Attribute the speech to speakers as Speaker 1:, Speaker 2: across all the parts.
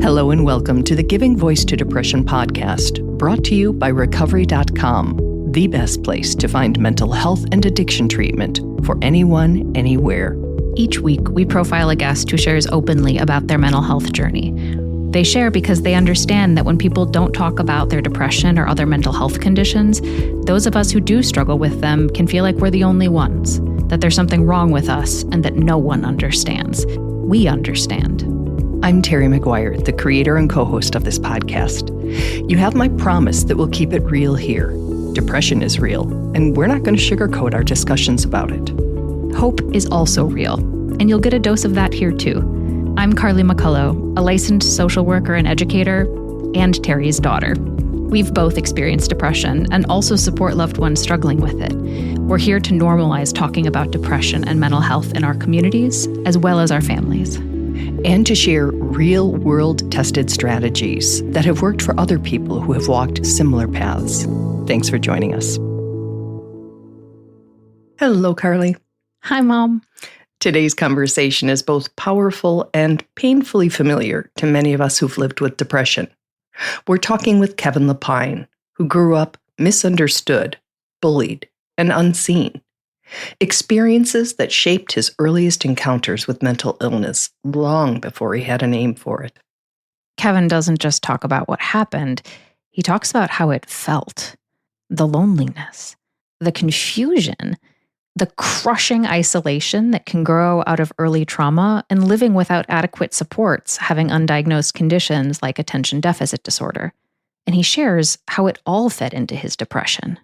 Speaker 1: Hello and welcome to the Giving Voice to Depression podcast, brought to you by Recovery.com, the best place to find mental health and addiction treatment for anyone, anywhere.
Speaker 2: Each week, we profile a guest who shares openly about their mental health journey. They share because they understand that when people don't talk about their depression or other mental health conditions, those of us who do struggle with them can feel like we're the only ones, that there's something wrong with us and that no one understands. We understand.
Speaker 1: I'm Terry McGuire, the creator and co-host of this podcast. You have my promise that we'll keep it real here. Depression is real, and we're not going to sugarcoat our discussions about it.
Speaker 2: Hope is also real, and you'll get a dose of that here too. I'm Carly McCullough, a licensed social worker and educator, and Terry's daughter. We've both experienced depression and also support loved ones struggling with it. We're here to normalize talking about depression and mental health in our communities, as well as our families.
Speaker 1: And to share real-world tested strategies that have worked for other people who have walked similar paths. Thanks for joining us. Hello, Carly.
Speaker 2: Hi, Mom.
Speaker 1: Today's conversation is both powerful and painfully familiar to many of us who've lived with depression. We're talking with Kevin Lepine, who grew up misunderstood, bullied, and unseen. Experiences that shaped his earliest encounters with mental illness long before he had a name for it.
Speaker 2: Kevin doesn't just talk about what happened, he talks about how it felt. The loneliness, the confusion, the crushing isolation that can grow out of early trauma and living without adequate supports, having undiagnosed conditions like attention deficit disorder. And he shares how it all fed into his depression.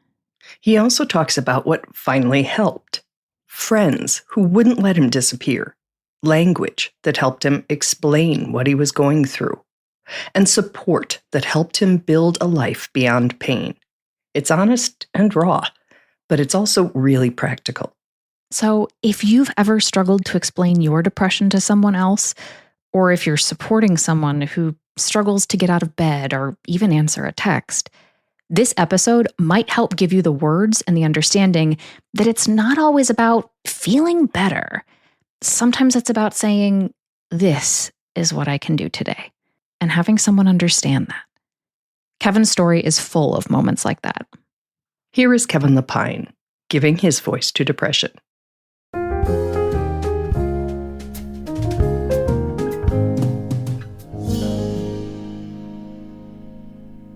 Speaker 1: He also talks about what finally helped. Friends who wouldn't let him disappear. Language that helped him explain what he was going through. And support that helped him build a life beyond pain. It's honest and raw, but it's also really practical.
Speaker 2: So if you've ever struggled to explain your depression to someone else, or if you're supporting someone who struggles to get out of bed or even answer a text, this episode might help give you the words and the understanding that it's not always about feeling better. Sometimes it's about saying, this is what I can do today, and having someone understand that. Kevin's story is full of moments like that.
Speaker 1: Here is Kevin Lepine, giving his voice to depression.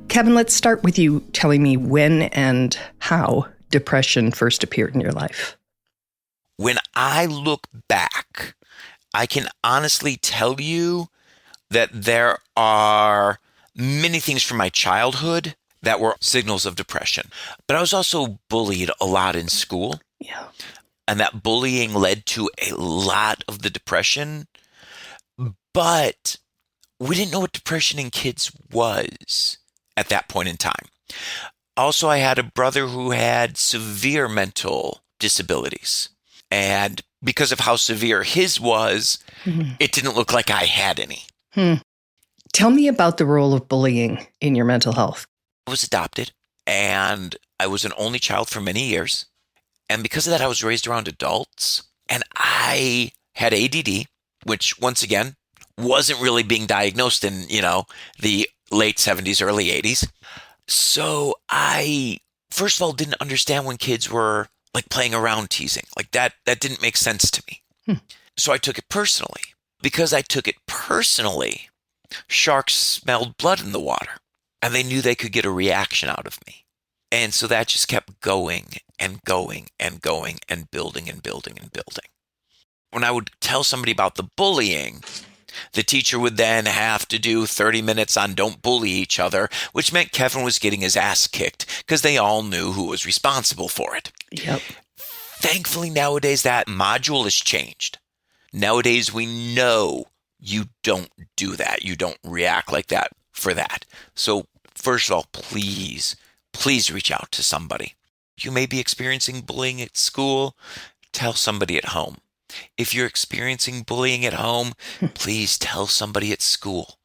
Speaker 1: Kevin, let's start with you telling me when and how depression first appeared in your life.
Speaker 3: When I look back, I can honestly tell you that there are many things from my childhood that were signals of depression. But I was also bullied a lot in school.
Speaker 1: Yeah.
Speaker 3: And that bullying led to a lot of the depression. But we didn't know what depression in kids was at that point in time. Also, I had a brother who had severe mental disabilities. And because of how severe his was, It didn't look like I had any.
Speaker 1: Tell me about the role of bullying in your mental health.
Speaker 3: I was adopted, and I was an only child for many years. And because of that, I was raised around adults. And I had ADD, which, once again, wasn't really being diagnosed in, the late 70s, early 80s. So I, first of all, didn't understand when kids were like playing around teasing. Like that didn't make sense to me. So I took it personally. Because I took it personally, sharks smelled blood in the water and they knew they could get a reaction out of me. And so that just kept going and going and going and building and building and building. When I would tell somebody about the bullying, the teacher would then have to do 30 minutes on don't bully each other, which meant Kevin was getting his ass kicked because they all knew who was responsible for it.
Speaker 1: Yep.
Speaker 3: Thankfully, nowadays, that module has changed. Nowadays, we know you don't do that. You don't react like that for that. So first of all, please reach out to somebody. You may be experiencing bullying at school. Tell somebody at home. If you're experiencing bullying at home, please tell somebody at school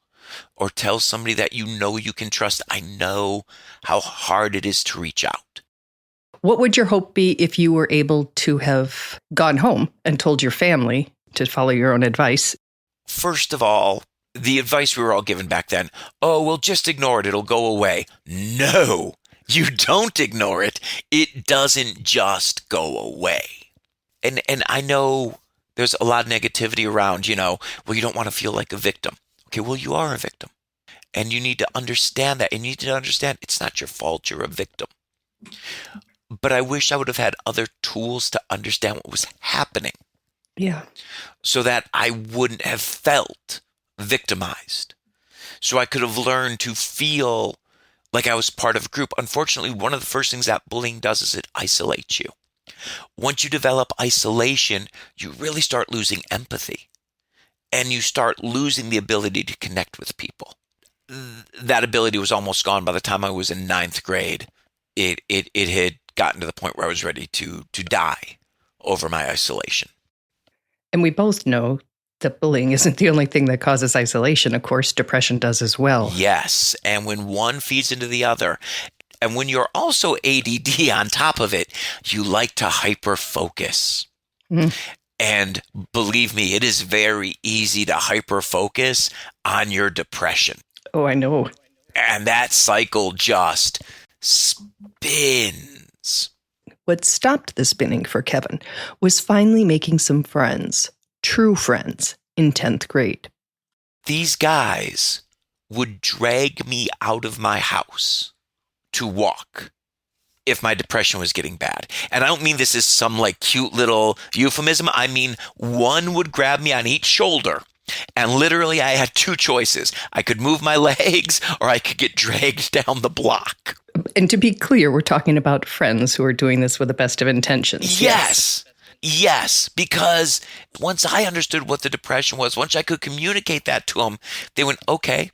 Speaker 3: or tell somebody that you know you can trust. I know how hard it is to reach out.
Speaker 1: What would your hope be if you were able to have gone home and told your family to follow your own advice?
Speaker 3: First of all, the advice we were all given back then, oh, well, just ignore it. It'll go away. No, you don't ignore it. It doesn't just go away. And I know there's a lot of negativity around, well, you don't want to feel like a victim. Okay, well, you are a victim. And you need to understand that. And you need to understand it's not your fault. You're a victim. But I wish I would have had other tools to understand what was happening.
Speaker 1: Yeah.
Speaker 3: So that I wouldn't have felt victimized. So I could have learned to feel like I was part of a group. Unfortunately, one of the first things that bullying does is it isolates you. Once you develop isolation, you really start losing empathy. And you start losing the ability to connect with people. That ability was almost gone by the time I was in 9th grade. It had gotten to the point where I was ready to die over my isolation.
Speaker 1: And we both know that bullying isn't the only thing that causes isolation. Of course, depression does as well.
Speaker 3: Yes. And when one feeds into the other, and when you're also ADD on top of it, you like to hyper focus. Mm. And believe me, it is very easy to hyper focus on your depression.
Speaker 1: Oh, I know.
Speaker 3: And that cycle just spins.
Speaker 1: What stopped the spinning for Kevin was finally making some friends, true friends, in 10th grade.
Speaker 3: These guys would drag me out of my house to walk if my depression was getting bad. And I don't mean this is some cute little euphemism. I mean, one would grab me on each shoulder. And literally, I had two choices. I could move my legs or I could get dragged down the block.
Speaker 1: And to be clear, we're talking about friends who are doing this with the best of intentions.
Speaker 3: Yes, because once I understood what the depression was, once I could communicate that to them, they went, okay,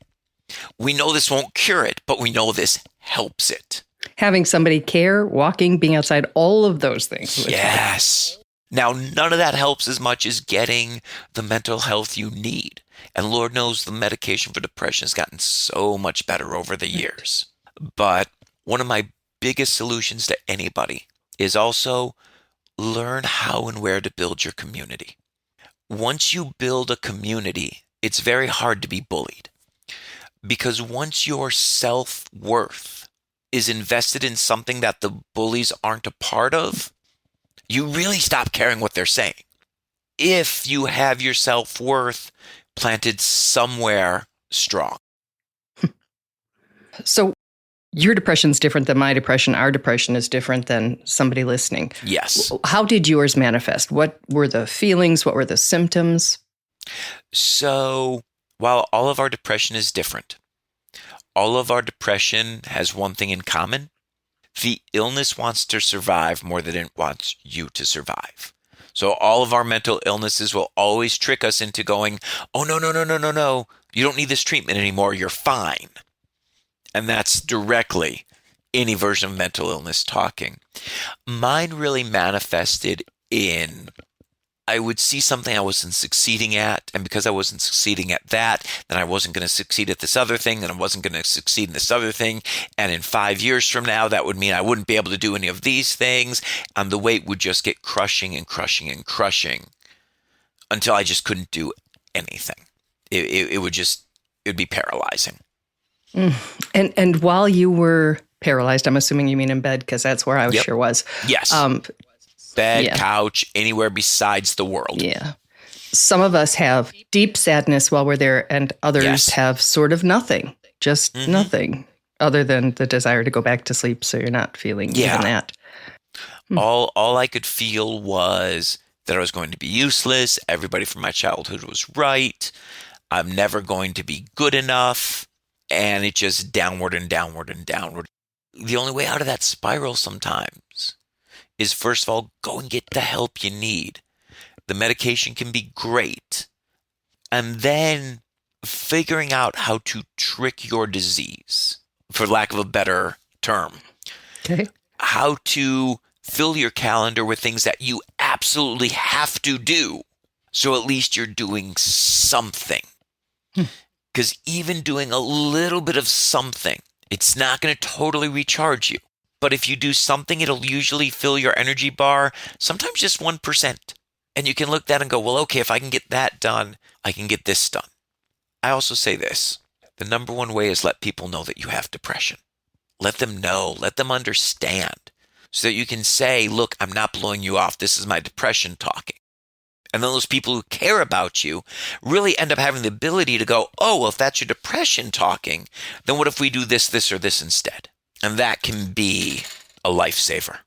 Speaker 3: we know this won't cure it, but we know this helps it.
Speaker 1: Having somebody care, walking, being outside, all of those things.
Speaker 3: Yes. Now, none of that helps as much as getting the mental health you need. And Lord knows the medication for depression has gotten so much better over the years. But one of my biggest solutions to anybody is also learn how and where to build your community. Once you build a community, it's very hard to be bullied. Because once your self-worth is invested in something that the bullies aren't a part of, you really stop caring what they're saying. If you have your self-worth planted somewhere strong.
Speaker 1: So your depression is different than my depression. Our depression is different than somebody listening.
Speaker 3: Yes.
Speaker 1: How did yours manifest? What were the feelings? What were the symptoms?
Speaker 3: So while all of our depression is different, all of our depression has one thing in common. The illness wants to survive more than it wants you to survive. So all of our mental illnesses will always trick us into going, oh, no. You don't need this treatment anymore. You're fine. And that's directly any version of mental illness talking. Mine really manifested in, I would see something I wasn't succeeding at. And because I wasn't succeeding at that, then I wasn't going to succeed at this other thing. Then I wasn't going to succeed in this other thing. And in 5 years from now, that would mean I wouldn't be able to do any of these things. And the weight would just get crushing and crushing and crushing until I just couldn't do anything. It would be paralyzing.
Speaker 1: And while you were paralyzed, I'm assuming you mean in bed, because that's where I sure was.
Speaker 3: Yes. Bed, couch, anywhere besides the world.
Speaker 1: Yeah. Some of us have deep sadness while we're there, and others have sort of nothing, just nothing, other than the desire to go back to sleep so you're not feeling even that.
Speaker 3: All I could feel was that I was going to be useless. Everybody from my childhood was right. I'm never going to be good enough. And it just downward and downward and downward. The only way out of that spiral sometimes is, first of all, go and get the help you need. The medication can be great. And then figuring out how to trick your disease, for lack of a better term.
Speaker 1: Okay.
Speaker 3: How to fill your calendar with things that you absolutely have to do. So at least you're doing something. Because even doing a little bit of something, it's not going to totally recharge you. But if you do something, it'll usually fill your energy bar, sometimes just 1%. And you can look at that and go, well, okay, if I can get that done, I can get this done. I also say this. The number one way is let people know that you have depression. Let them know, let them understand so that you can say, look, I'm not blowing you off. This is my depression talking. And then those people who care about you really end up having the ability to go, oh, well, if that's your depression talking, then what if we do this, this, or this instead? And that can be a lifesaver.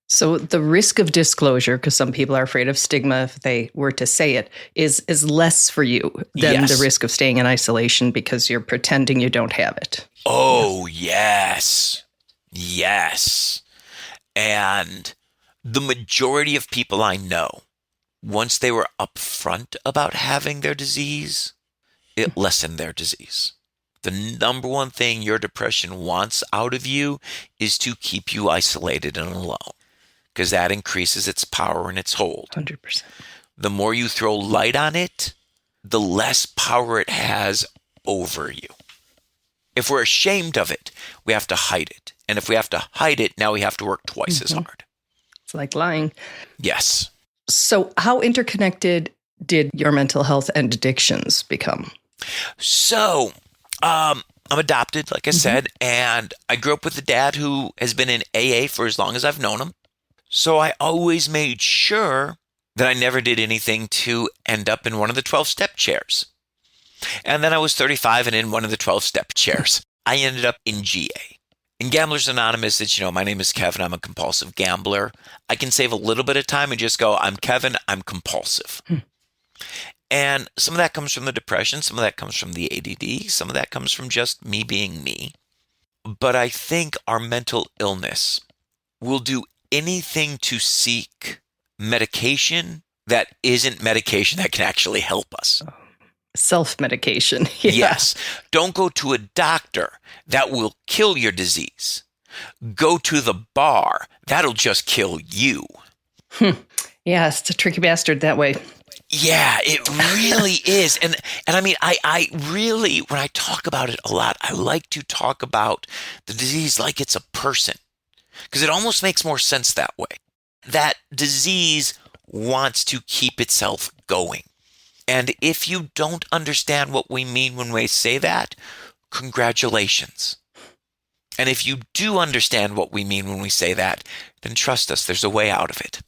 Speaker 1: So the risk of disclosure, because some people are afraid of stigma if they were to say it, is less for you than
Speaker 3: Yes.
Speaker 1: the risk of staying in isolation because you're pretending you don't have it.
Speaker 3: Oh, yes. Yes. And the majority of people I know, once they were upfront about having their disease, it lessened their disease. The number one thing your depression wants out of you is to keep you isolated and alone, because that increases its power and its hold.
Speaker 1: 100%.
Speaker 3: The more you throw light on it, the less power it has over you. If we're ashamed of it, we have to hide it. And if we have to hide it, now we have to work twice as hard.
Speaker 1: It's like lying.
Speaker 3: Yes.
Speaker 1: So how interconnected did your mental health and addictions become?
Speaker 3: So, I'm adopted, like I said, and I grew up with a dad who has been in AA for as long as I've known him. So I always made sure that I never did anything to end up in one of the 12-step chairs. And then I was 35 and in one of the 12-step chairs. I ended up in GA. In Gamblers Anonymous, it's, my name is Kevin. I'm a compulsive gambler. I can save a little bit of time and just go, I'm Kevin. I'm compulsive. And some of that comes from the depression. Some of that comes from the ADD. Some of that comes from just me being me. But I think our mental illness will do anything to seek medication that isn't medication that can actually help us.
Speaker 1: Self-medication.
Speaker 3: Yes. Don't go to a doctor. That will kill your disease. Go to the bar. That'll just kill you.
Speaker 1: Yeah, it's a tricky bastard that way.
Speaker 3: Yeah, it really is. And I mean, I really, when I talk about it a lot, I like to talk about the disease like it's a person, because it almost makes more sense that way. That disease wants to keep itself going. And if you don't understand what we mean when we say that, congratulations. And if you do understand what we mean when we say that, then trust us, there's a way out of it.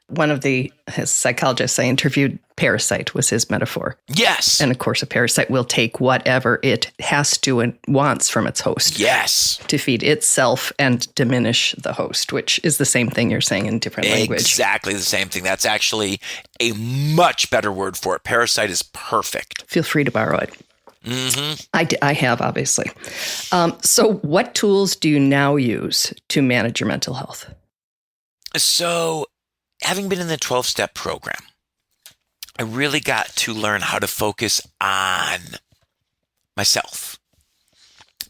Speaker 1: One of the psychologists I interviewed, parasite was his metaphor.
Speaker 3: Yes.
Speaker 1: And of course, a parasite will take whatever it has to and wants from its host.
Speaker 3: Yes.
Speaker 1: To feed itself and diminish the host, which is the same thing you're saying in different language.
Speaker 3: Exactly the same thing. That's actually a much better word for it. Parasite is perfect.
Speaker 1: Feel free to borrow it. I have, obviously. So what tools do you now use to manage your mental health?
Speaker 3: So, having been in the 12-step program, I really got to learn how to focus on myself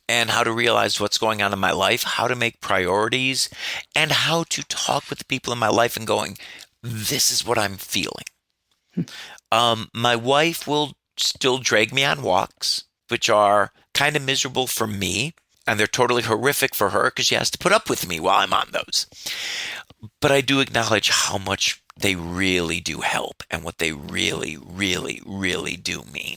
Speaker 3: and how to realize what's going on in my life, how to make priorities, and how to talk with the people in my life and going, this is what I'm feeling. My wife will still drag me on walks, which are kind of miserable for me, and they're totally horrific for her because she has to put up with me while I'm on those. But I do acknowledge how much they really do help and what they really, really, really do mean.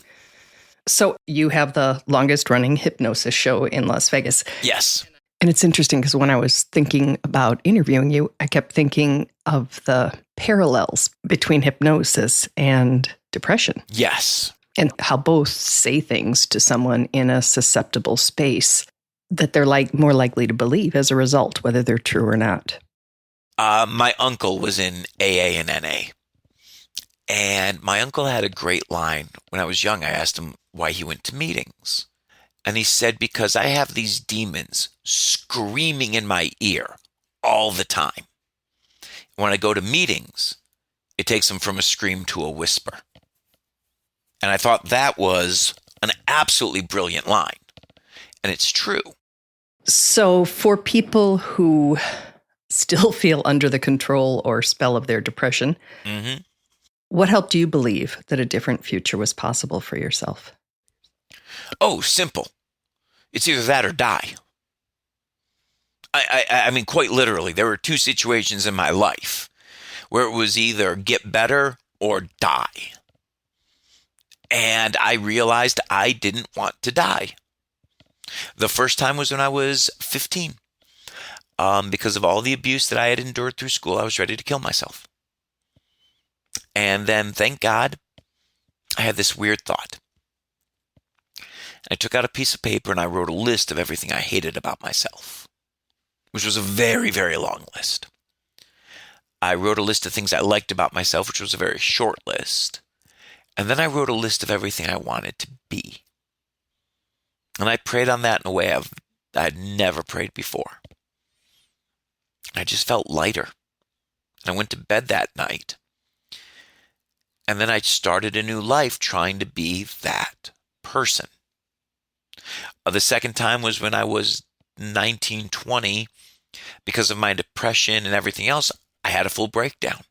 Speaker 1: So you have the longest running hypnosis show in Las Vegas.
Speaker 3: Yes.
Speaker 1: And it's interesting because when I was thinking about interviewing you, I kept thinking of the parallels between hypnosis and depression.
Speaker 3: Yes.
Speaker 1: And how both say things to someone in a susceptible space that they're more likely to believe as a result, whether they're true or not.
Speaker 3: My uncle was in AA and NA. And my uncle had a great line. When I was young, I asked him why he went to meetings. And he said, because I have these demons screaming in my ear all the time. When I go to meetings, it takes them from a scream to a whisper. And I thought that was an absolutely brilliant line. And it's true.
Speaker 1: So for people who still feel under the control or spell of their depression, what helped you believe that a different future was possible for yourself?
Speaker 3: Oh, simple. It's either that or die. I mean, quite literally, there were two situations in my life where it was either get better or die. And I realized I didn't want to die. The first time was when I was 15. Because of all the abuse that I had endured through school, I was ready to kill myself. And then, thank God, I had this weird thought. I took out a piece of paper and I wrote a list of everything I hated about myself, which was a very, very long list. I wrote a list of things I liked about myself, which was a very short list. And then I wrote a list of everything I wanted to be. And I prayed on that in a way I'd never prayed before. I just felt lighter. And I went to bed that night. And then I started a new life trying to be that person. The second time was when I was 19, 20. Because of my depression and everything else, I had a full breakdown.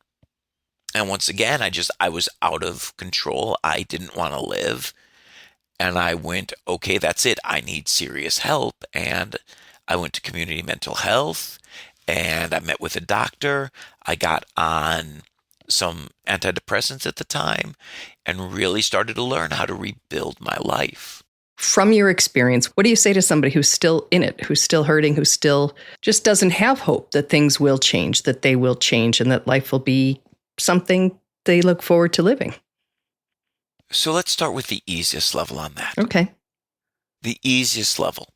Speaker 3: And once again, I was out of control. I didn't want to live. And I went, okay, that's it. I need serious help. And I went to community mental health and I met with a doctor. I got on some antidepressants at the time and really started to learn how to rebuild my life.
Speaker 1: From your experience, what do you say to somebody who's still in it, who's still hurting, who still just doesn't have hope that things will change, that they will change, and that life will be something they look forward to living?
Speaker 3: So let's start with the easiest level on that.
Speaker 1: Okay.
Speaker 3: The easiest level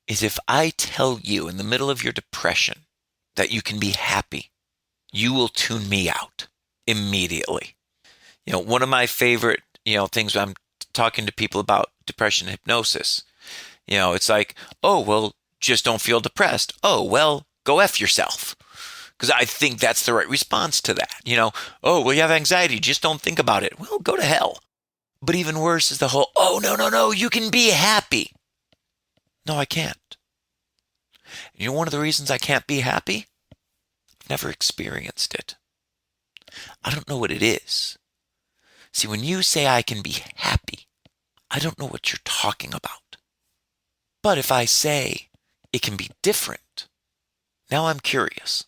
Speaker 3: is if I tell you in the middle of your depression that you can be happy, you will tune me out immediately. One of my favorite, things when I'm talking to people about depression and hypnosis, it's like, oh, well, just don't feel depressed. Oh, well, go F yourself. Because I think that's the right response to that. Oh, well, you have anxiety. Just don't think about it. Well, go to hell. But even worse is the whole, oh, no, you can be happy. No, I can't. One of the reasons I can't be happy? I've never experienced it. I don't know what it is. See, when you say I can be happy, I don't know what you're talking about. But if I say it can be different, now I'm curious.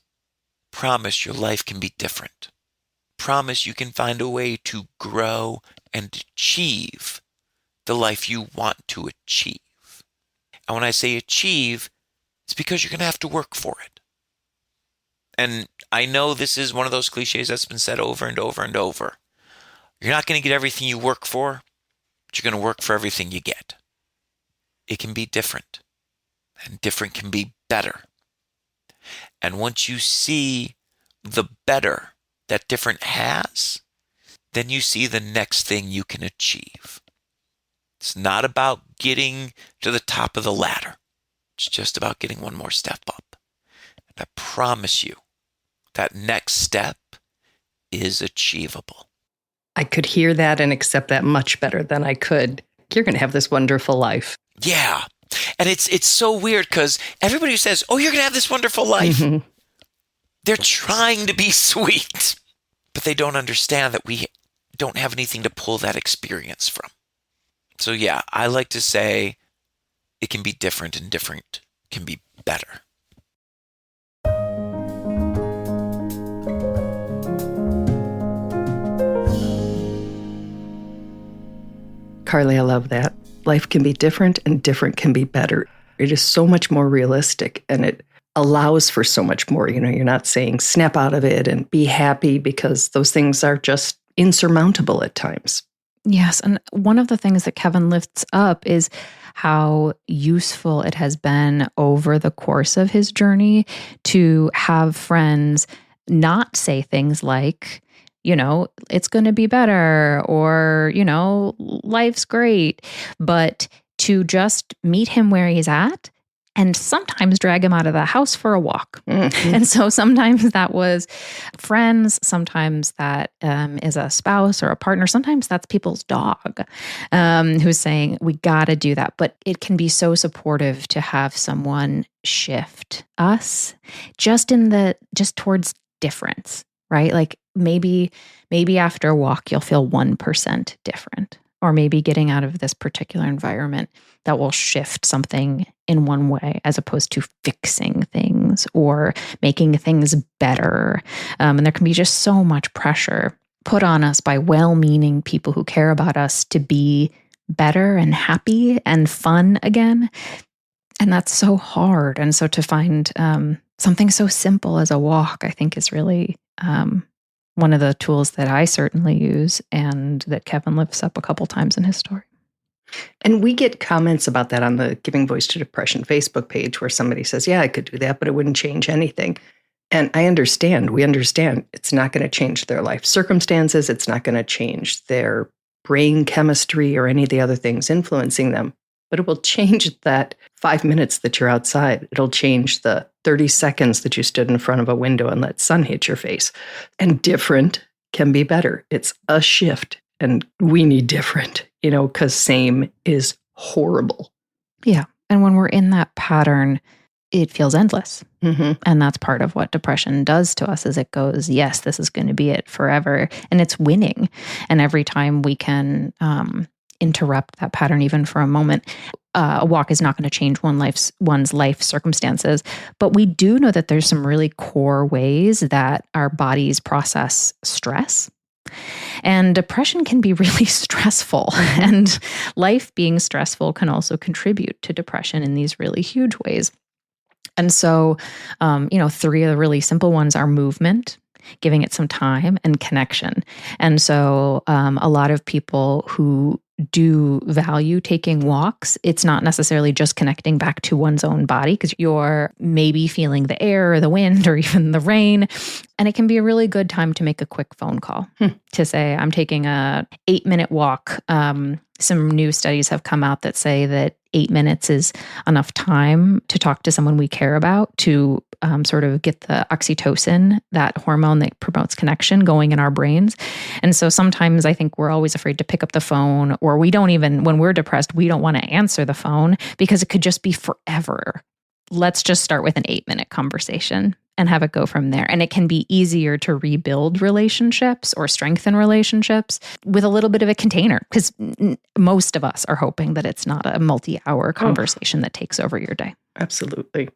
Speaker 3: Promise your life can be different. Promise you can find a way to grow and achieve the life you want to achieve. And when I say achieve, it's because you're going to have to work for it. And I know this is one of those cliches that's been said over and over and over. You're not going to get everything you work for, but you're going to work for everything you get. It can be different, and different can be better. And once you see the better that different has, then you see the next thing you can achieve. It's not about getting to the top of the ladder. It's just about getting one more step up. And I promise you, that next step is achievable.
Speaker 1: I could hear that and accept that much better than I could. You're going to have this wonderful life.
Speaker 3: Yeah. And it's so weird because everybody who says, oh, you're going to have this wonderful life, they're trying to be sweet, but they don't understand that we don't have anything to pull that experience from. So yeah, I like to say it can be different and different can be better.
Speaker 1: Carly, I love that. Life can be different and different can be better. It is so much more realistic and it allows for so much more. You're not saying snap out of it and be happy because those things are just insurmountable at times.
Speaker 2: Yes. And one of the things that Kevin lifts up is how useful it has been over the course of his journey to have friends not say things like, it's going to be better or, life's great, but to just meet him where he's at and sometimes drag him out of the house for a walk. Mm-hmm. And so sometimes that was friends, sometimes that is a spouse or a partner, sometimes that's people's dog who's saying, we got to do that. But it can be so supportive to have someone shift us just towards difference, right? Like maybe after a walk, you'll feel 1% different. Or maybe getting out of this particular environment that will shift something in one way as opposed to fixing things or making things better. And there can be just so much pressure put on us by well-meaning people who care about us to be better and happy and fun again. And that's so hard. And so to find something so simple as a walk, I think is really one of the tools that I certainly use and that Kevin lifts up a couple times in his story.
Speaker 1: And we get comments about that on the Giving Voice to Depression Facebook page where somebody says, yeah, I could do that, but it wouldn't change anything. And I understand, we understand it's not going to change their life circumstances. It's not going to change their brain chemistry or any of the other things influencing them, but it will change that 5 minutes that you're outside. It'll change the 30 seconds that you stood in front of a window and let sun hit your face. And different can be better. It's a shift. And we need different, because same is horrible.
Speaker 2: Yeah. And when we're in that pattern, it feels endless.
Speaker 1: Mm-hmm.
Speaker 2: And that's part of what depression does to us is it goes, yes, this is going to be it forever. And it's winning. And every time we can interrupt that pattern, even for a moment, a walk is not going to change one's life circumstances. But we do know that there's some really core ways that our bodies process stress. And depression can be really stressful. And life being stressful can also contribute to depression in these really huge ways. And so, 3 of the really simple ones are movement, giving it some time, and connection. And so a lot of people who do value taking walks, it's not necessarily just connecting back to one's own body because you're maybe feeling the air or the wind or even the rain. And it can be a really good time to make a quick phone call to say, I'm taking a 8-minute walk. Some new studies have come out that say that 8 minutes is enough time to talk to someone we care about to sort of get the oxytocin, that hormone that promotes connection, going in our brains. And so sometimes I think we're always afraid to pick up the phone, or we don't even, when we're depressed, we don't want to answer the phone because it could just be forever. Let's just start with an 8-minute conversation and have it go from there. And it can be easier to rebuild relationships or strengthen relationships with a little bit of a container because most of us are hoping that it's not a multi-hour conversation that takes over your day.
Speaker 1: Absolutely.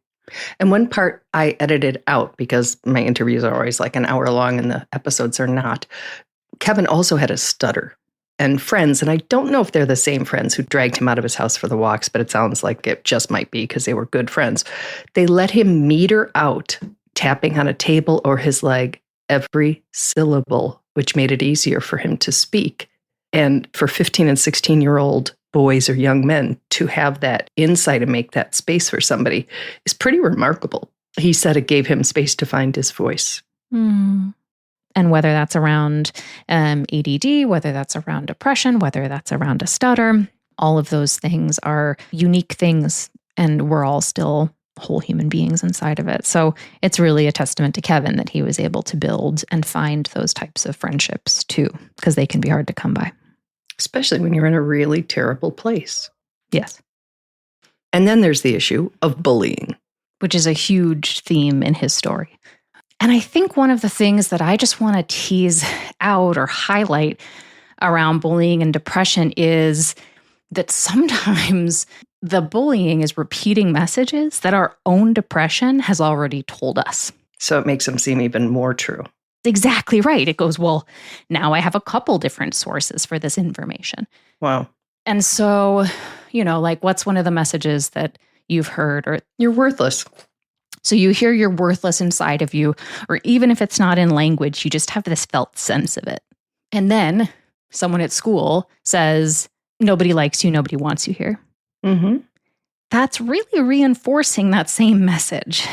Speaker 1: And one part I edited out because my interviews are always like an hour long and the episodes are not. Kevin also had a stutter and friends, and I don't know if they're the same friends who dragged him out of his house for the walks, but it sounds like it just might be because they were good friends. They let him meter out tapping on a table or his leg every syllable, which made it easier for him to speak. And for 15 and 16-year-old boys or young men to have that insight and make that space for somebody is pretty remarkable. He said it gave him space to find his voice.
Speaker 2: And whether that's around ADD, whether that's around depression, whether that's around a stutter, all of those things are unique things, and we're all still whole human beings inside of it. So it's really a testament to Kevin that he was able to build and find those types of friendships too, because they can be hard to come by.
Speaker 1: Especially when you're in a really terrible place.
Speaker 2: Yes.
Speaker 1: And then there's the issue of bullying,
Speaker 2: which is a huge theme in his story. And I think one of the things that I just want to tease out or highlight around bullying and depression is that sometimes the bullying is repeating messages that our own depression has already told us.
Speaker 1: So it makes them seem even more true.
Speaker 2: Exactly right. It goes, well, now I have a couple different sources for this information.
Speaker 1: Wow.
Speaker 2: And so, what's one of the messages that you've heard? Or
Speaker 1: you're worthless.
Speaker 2: So you hear you're worthless inside of you, or even if it's not in language, you just have this felt sense of it. And then someone at school says, nobody likes you, nobody wants you here.
Speaker 1: Mm-hmm.
Speaker 2: That's really reinforcing that same message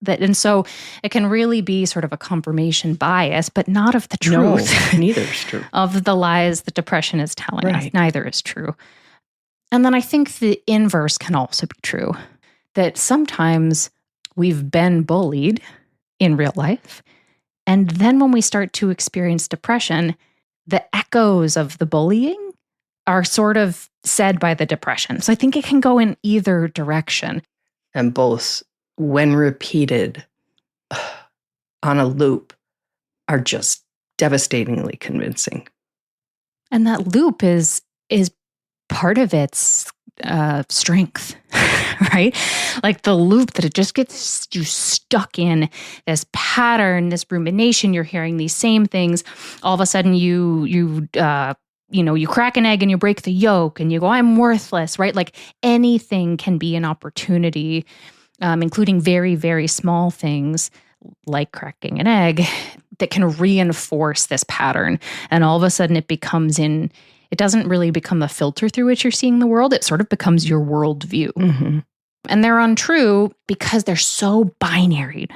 Speaker 2: and so it can really be sort of a confirmation bias, but not of the truth.
Speaker 1: No, neither is true.
Speaker 2: Of the lies that depression is telling us.
Speaker 1: Right.
Speaker 2: Neither is true. And then I think the inverse can also be true, that sometimes we've been bullied in real life. And then when we start to experience depression, the echoes of the bullying are sort of said by the depression. So I think it can go in either direction.
Speaker 1: And both, when repeated on a loop, are just devastatingly convincing.
Speaker 2: And that loop is part of its strength. right? Like the loop that it just gets you stuck in, this pattern, this rumination. You're hearing these same things. All of a sudden you crack an egg and you break the yolk and you go, I'm worthless, right? Like anything can be an opportunity, including very, very small things like cracking an egg that can reinforce this pattern. And all of a sudden it doesn't really become the filter through which you're seeing the world. It sort of becomes your worldview.
Speaker 1: Mm-hmm.
Speaker 2: And they're untrue because they're so binary.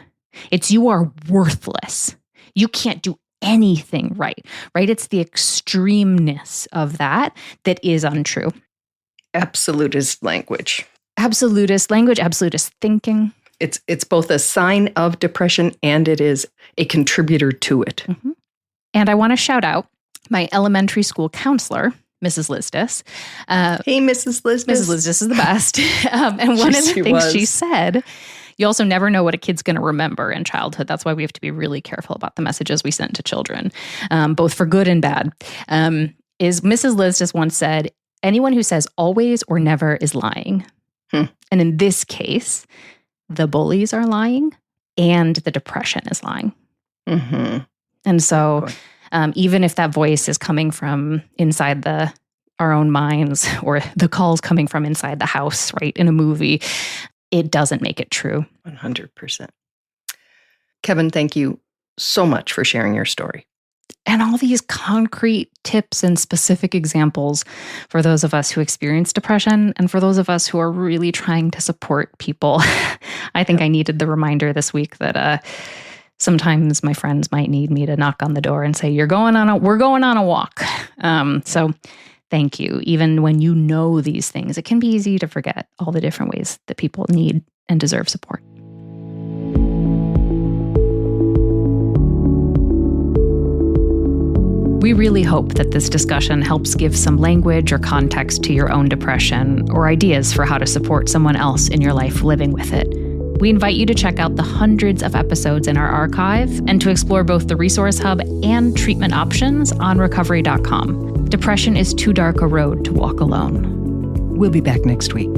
Speaker 2: It's you are worthless. You can't do anything right? It's the extremeness of that is untrue.
Speaker 1: Absolutist language.
Speaker 2: Absolutist language, absolutist thinking.
Speaker 1: It's both a sign of depression and it is a contributor to it.
Speaker 2: Mm-hmm. And I want to shout out my elementary school counselor, Mrs. Listis.
Speaker 1: Hey, Mrs. Listis.
Speaker 2: Mrs. Listis is the best. And one of the things she said, you also never know what a kid's going to remember in childhood. That's why we have to be really careful about the messages we send to children, both for good and bad. Is Mrs. Listis once said, anyone who says always or never is lying. And in this case, the bullies are lying and the depression is lying.
Speaker 1: Mm-hmm.
Speaker 2: And so even if that voice is coming from inside our own minds or the call's coming from inside the house, right, in a movie, it doesn't make it true.
Speaker 1: 100%. Kevin, thank you so much for sharing your story.
Speaker 2: And all these concrete tips and specific examples for those of us who experience depression and for those of us who are really trying to support people. I think I needed the reminder this week that sometimes my friends might need me to knock on the door and say, we're going on a walk. So thank you. Even when you know these things, it can be easy to forget all the different ways that people need and deserve support. We really hope that this discussion helps give some language or context to your own depression or ideas for how to support someone else in your life living with it. We invite you to check out the hundreds of episodes in our archive and to explore both the Resource Hub and treatment options on recovery.com. Depression is too dark a road to walk alone.
Speaker 1: We'll be back next week.